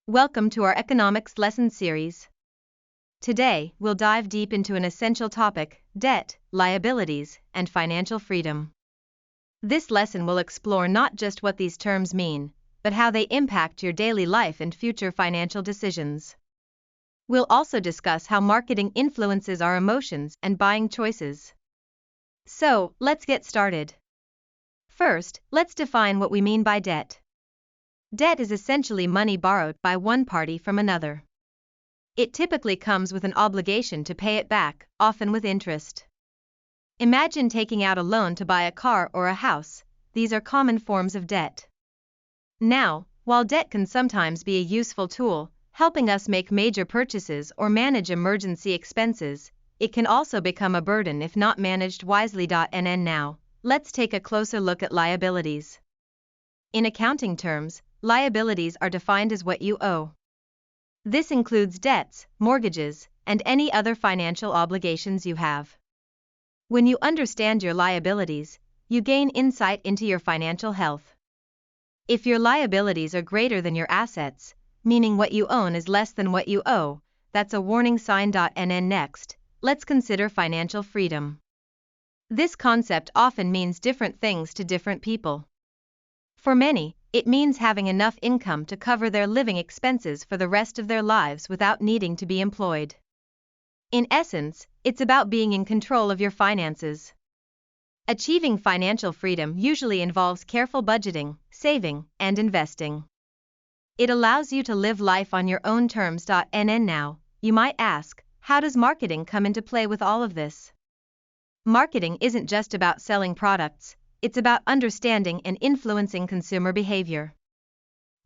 Welcome to our economics lesson series. Today, we'll dive deep into an essential topic: debt, liabilities, and financial freedom. This lesson will explore not just what these terms mean, but how they impact your daily life and future financial decisions. We'll also discuss how marketing influences our emotions and buying choices. So, let's get started. First, let's define what we mean by debt. Debt is essentially money borrowed by one party from another. It typically comes with an obligation to pay it back, often with interest. Imagine taking out a loan to buy a car or a house. These are common forms of debt. Now, while debt can sometimes be a useful tool, helping us make major purchases or manage emergency expenses, it can also become a burden if not managed wisely. Now, let's take a closer look at liabilities. In accounting terms, liabilities are defined as what you owe. This includes debts, mortgages, and any other financial obligations you have. When you understand your liabilities, you gain insight into your financial health. If your liabilities are greater than your assets, meaning what you own is less than what you owe, that's a warning sign. Next, let's consider financial freedom. This concept often means different things to different people. For many, it means having enough income to cover their living expenses for the rest of their lives without needing to be employed. In essence, it's about being in control of your finances. Achieving financial freedom usually involves careful budgeting, saving, and investing. It allows you to live life on your own terms. Now, you might ask, how does marketing come into play with all of this? Marketing isn't just about selling products. It's about understanding and influencing consumer behavior.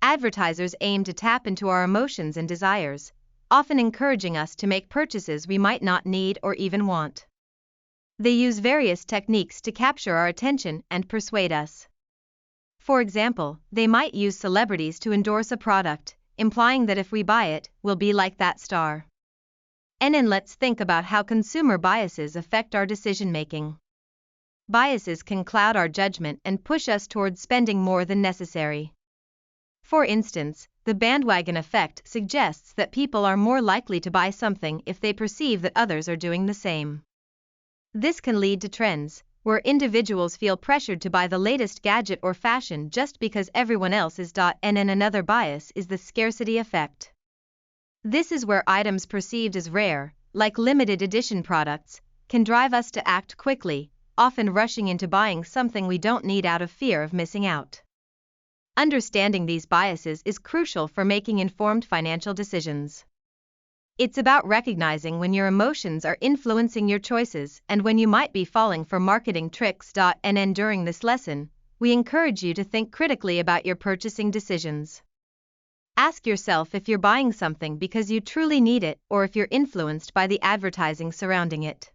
Advertisers aim to tap into our emotions and desires, often encouraging us to make purchases we might not need or even want. They use various techniques to capture our attention and persuade us. For example, they might use celebrities to endorse a product, implying that if we buy it, we'll be like that star. And then let's think about how consumer biases affect our decision-making. Biases can cloud our judgment and push us towards spending more than necessary. For instance, the bandwagon effect suggests that people are more likely to buy something if they perceive that others are doing the same. This can lead to trends, where individuals feel pressured to buy the latest gadget or fashion just because everyone else is. And another bias is the scarcity effect. This is where items perceived as rare, like limited edition products, can drive us to act quickly, often rushing into buying something we don't need out of fear of missing out. Understanding these biases is crucial for making informed financial decisions. It's about recognizing when your emotions are influencing your choices and when you might be falling for marketing tricks. And during this lesson, we encourage you to think critically about your purchasing decisions. Ask yourself if you're buying something because you truly need it or if you're influenced by the advertising surrounding it.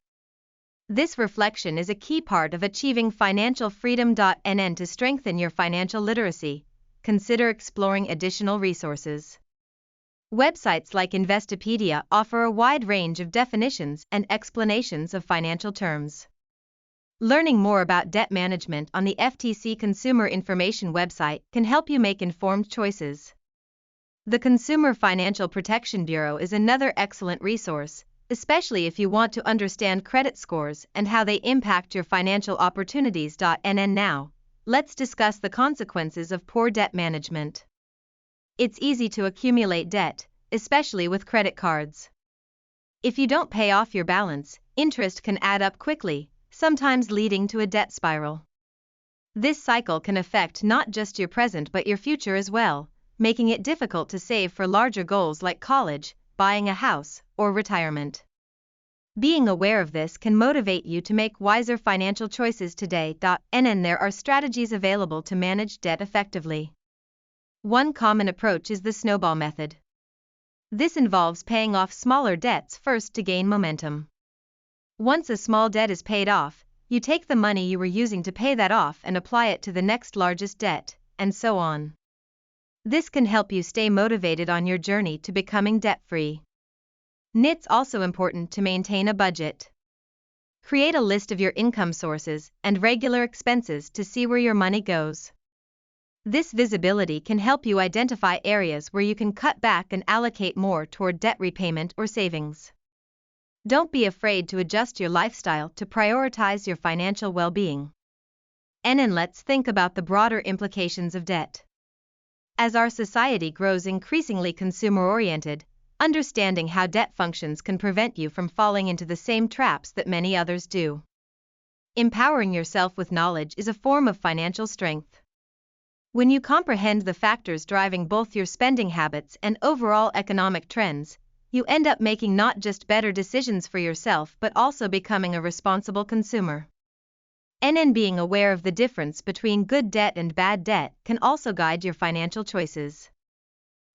This reflection is a key part of achieving financial freedom. To strengthen your financial literacy, consider exploring additional resources. Websites like Investopedia offer a wide range of definitions and explanations of financial terms. Learning more about debt management on the FTC Consumer Information website can help you make informed choices. The Consumer Financial Protection Bureau is another excellent resource, especially if you want to understand credit scores and how they impact your financial opportunities. And now, let's discuss the consequences of poor debt management. It's easy to accumulate debt, especially with credit cards. If you don't pay off your balance, interest can add up quickly, sometimes leading to a debt spiral. This cycle can affect not just your present but your future as well, making it difficult to save for larger goals like college, buying a house, or retirement. Being aware of this can motivate you to make wiser financial choices today. And there are strategies available to manage debt effectively. One common approach is the snowball method. This involves paying off smaller debts first to gain momentum. Once a small debt is paid off, you take the money you were using to pay that off and apply it to the next largest debt, and so on. This can help you stay motivated on your journey to becoming debt-free. It's also important to maintain a budget. Create a list of your income sources and regular expenses to see where your money goes. This visibility can help you identify areas where you can cut back and allocate more toward debt repayment or savings. Don't be afraid to adjust your lifestyle to prioritize your financial well-being. And let's think about the broader implications of debt. As our society grows increasingly consumer-oriented, understanding how debt functions can prevent you from falling into the same traps that many others do. Empowering yourself with knowledge is a form of financial strength. When you comprehend the factors driving both your spending habits and overall economic trends, you end up making not just better decisions for yourself but also becoming a responsible consumer. And being aware of the difference between good debt and bad debt can also guide your financial choices.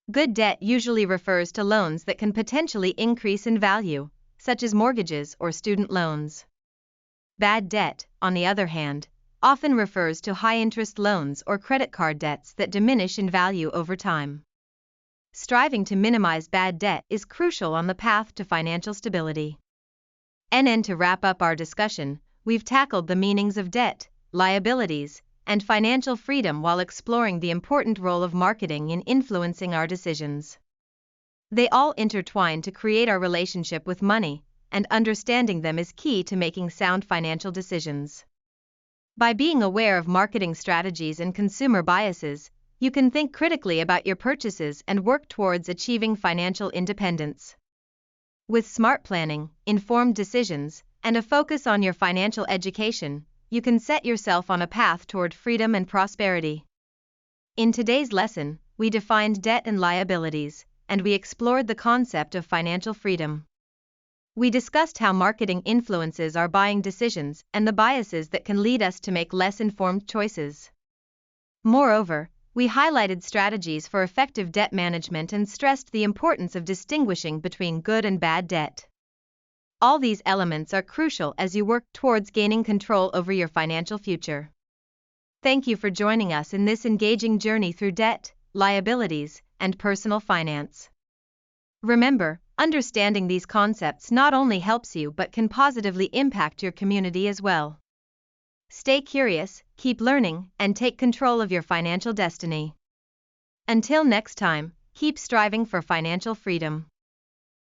Good debt usually refers to loans that can potentially increase in value, such as mortgages or student loans. Bad debt, on the other hand, often refers to high-interest loans or credit card debts that diminish in value over time. Striving to minimize bad debt is crucial on the path to financial stability. And to wrap up our discussion, we've tackled the meanings of debt, liabilities, and financial freedom while exploring the important role of marketing in influencing our decisions. They all intertwine to create our relationship with money, and understanding them is key to making sound financial decisions. By being aware of marketing strategies and consumer biases, you can think critically about your purchases and work towards achieving financial independence. With smart planning, informed decisions, and a focus on your financial education, you can set yourself on a path toward freedom and prosperity. In today's lesson, we defined debt and liabilities, and we explored the concept of financial freedom. We discussed how marketing influences our buying decisions and the biases that can lead us to make less informed choices. Moreover, we highlighted strategies for effective debt management and stressed the importance of distinguishing between good and bad debt. All these elements are crucial as you work towards gaining control over your financial future. Thank you for joining us in this engaging journey through debt, liabilities, and personal finance. Remember, understanding these concepts not only helps you but can positively impact your community as well. Stay curious, keep learning, and take control of your financial destiny. Until next time, keep striving for financial freedom.